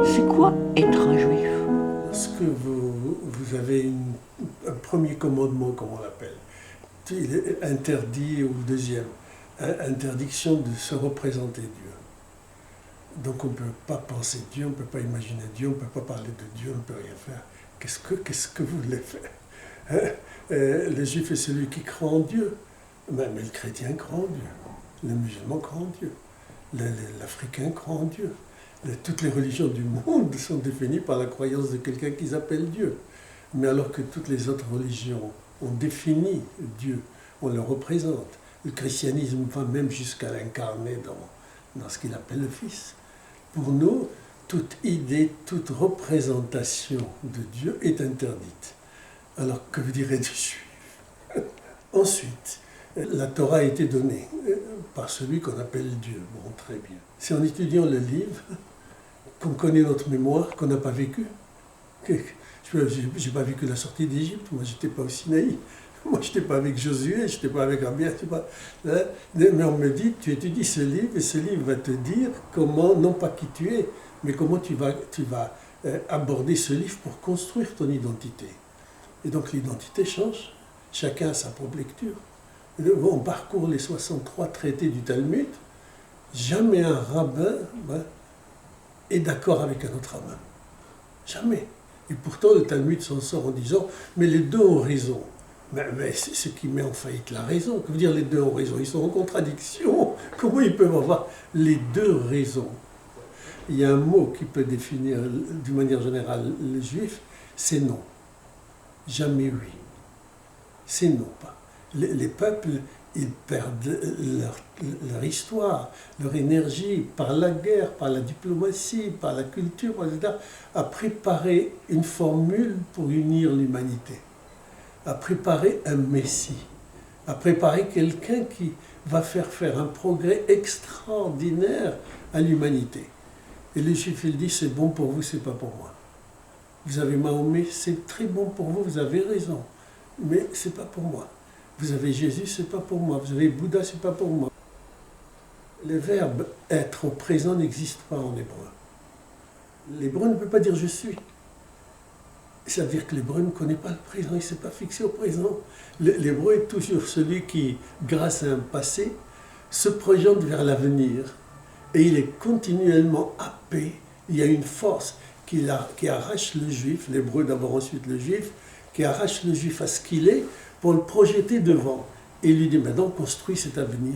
C'est quoi être un juif? Lorsque vous avez un premier commandement, comme on l'appelle, il est interdit, ou deuxième, interdiction de se représenter Dieu. Donc on ne peut pas penser Dieu, on ne peut pas imaginer Dieu, on ne peut pas parler de Dieu, on ne peut rien faire. Qu'est-ce que vous voulez faire, hein? Le juif est celui qui croit en Dieu, mais le chrétien croit en Dieu, le musulman croit en Dieu, l'Africain croit en Dieu. Toutes les religions du monde sont définies par la croyance de quelqu'un qu'ils appellent Dieu. Mais alors que toutes les autres religions ont défini Dieu, on le représente. Le christianisme va même jusqu'à l'incarner dans ce qu'il appelle le Fils. Pour nous, toute idée, toute représentation de Dieu est interdite. Alors que vous direz des Juifs? Ensuite, la Torah a été donnée par celui qu'on appelle Dieu. Bon, très bien. C'est en étudiant le livre qu'on connaît notre mémoire, qu'on n'a pas vécu. Je n'ai pas vécu la sortie d'Égypte, moi je n'étais pas au Sinaï. Moi je n'étais pas avec Josué, je n'étais pas avec Rabia, mais on me dit, tu étudies ce livre, et ce livre va te dire comment, non pas qui tu es, mais comment tu vas aborder ce livre pour construire ton identité. Et donc l'identité change, chacun a sa propre lecture. On parcourt les 63 traités du Talmud, jamais un rabbin est d'accord avec un autre rabbin. Jamais. Et pourtant le Talmud s'en sort en disant, mais les deux ont raison. Mais c'est ce qui met en faillite la raison. Que veut dire les deux ont raison? Ils sont en contradiction. Comment ils peuvent avoir les deux raisons? Il y a un mot qui peut définir d'une manière générale les juifs, c'est non. Jamais oui. C'est non pas. Les peuples, ils perdent leur histoire, leur énergie, par la guerre, par la diplomatie, par la culture, etc., à préparer une formule pour unir l'humanité, à préparer un Messie, à préparer quelqu'un qui va faire un progrès extraordinaire à l'humanité. Et les Juifs, ils disent, c'est bon pour vous, c'est pas pour moi. Vous avez Mahomet, c'est très bon pour vous, vous avez raison, mais c'est pas pour moi. Vous avez Jésus, c'est pas pour moi. Vous avez Bouddha, c'est pas pour moi. Le verbe être au présent n'existe pas en hébreu. L'hébreu ne peut pas dire je suis. Ça veut dire que l'hébreu ne connaît pas le présent, il ne s'est pas fixé au présent. L'hébreu est toujours celui qui, grâce à un passé, se projette vers l'avenir. Et il est continuellement happé. Il y a une force qui arrache le juif, l'hébreu d'abord, ensuite le juif, qui arrache le juif à ce qu'il est, pour le projeter devant. Et il lui dit, maintenant, construis cet avenir.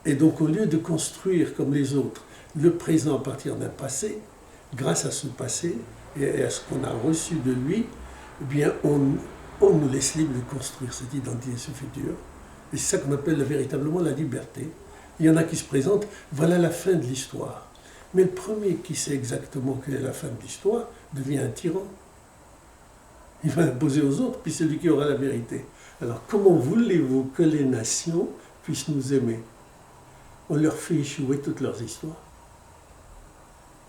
Et donc, au lieu de construire, comme les autres, le présent à partir d'un passé, grâce à ce passé et à ce qu'on a reçu de lui, eh bien, on nous laisse libre de construire cette identité, ce futur. Et c'est ça qu'on appelle véritablement la liberté. Il y en a qui se présentent, voilà la fin de l'histoire. Mais le premier qui sait exactement quelle est la fin de l'histoire devient un tyran. Il va imposer aux autres, puis c'est lui qui aura la vérité. Alors comment voulez-vous que les nations puissent nous aimer? On leur fait échouer toutes leurs histoires.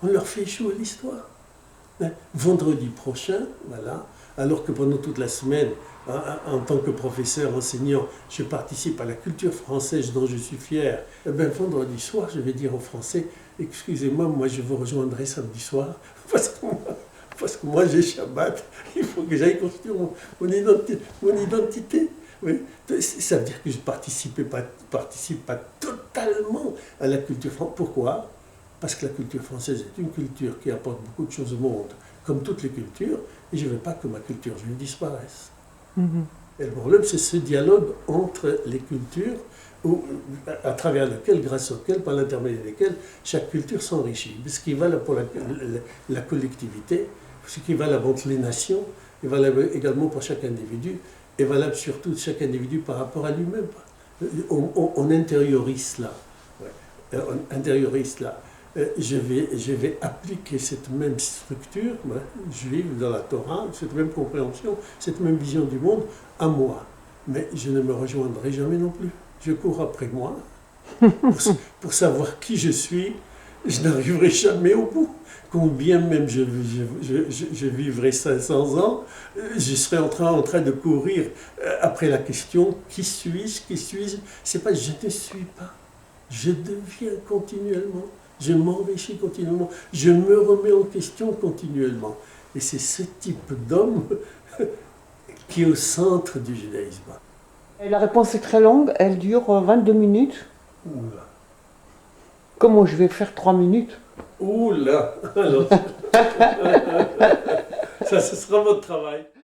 On leur fait échouer l'histoire. Vendredi prochain, voilà, alors que pendant toute la semaine, en tant que professeur, enseignant, je participe à la culture française dont je suis fier, eh bien, vendredi soir, je vais dire aux Français, excusez-moi, moi je vous rejoindrai samedi soir, parce que moi j'ai Shabbat, il faut que j'aille construire mon identité. Oui. Ça veut dire que je ne participe pas totalement à la culture française. Pourquoi? Parce que la culture française est une culture qui apporte beaucoup de choses au monde, comme toutes les cultures, et je ne veux pas que ma culture juive disparaisse. Et le problème, c'est ce dialogue entre les cultures, à travers lequel, grâce auquel, par l'intermédiaire desquels, chaque culture s'enrichit. Ce qui est valable pour la collectivité, ce qui est valable entre les nations, est valable également pour chaque individu, est valable surtout chaque individu par rapport à lui-même. On intériorise cela. Ouais. On intériorise cela. Je vais appliquer cette même structure juive dans la Torah, cette même compréhension, cette même vision du monde à moi. Mais je ne me rejoindrai jamais non plus. Je cours après moi pour savoir qui je suis. Je n'arriverai jamais au bout. Combien même je vivrai 500 ans, je serai en train de courir après la question qui suis-je, qui suis-je? C'est pas je ne suis pas. Je deviens continuellement. Je m'enrichis continuellement. Je me remets en question continuellement. Et c'est ce type d'homme qui est au centre du judaïsme. Et la réponse est très longue, elle dure 22 minutes. Oula. Comment je vais faire 3 minutes? Oula. Alors, ça, ce sera votre travail.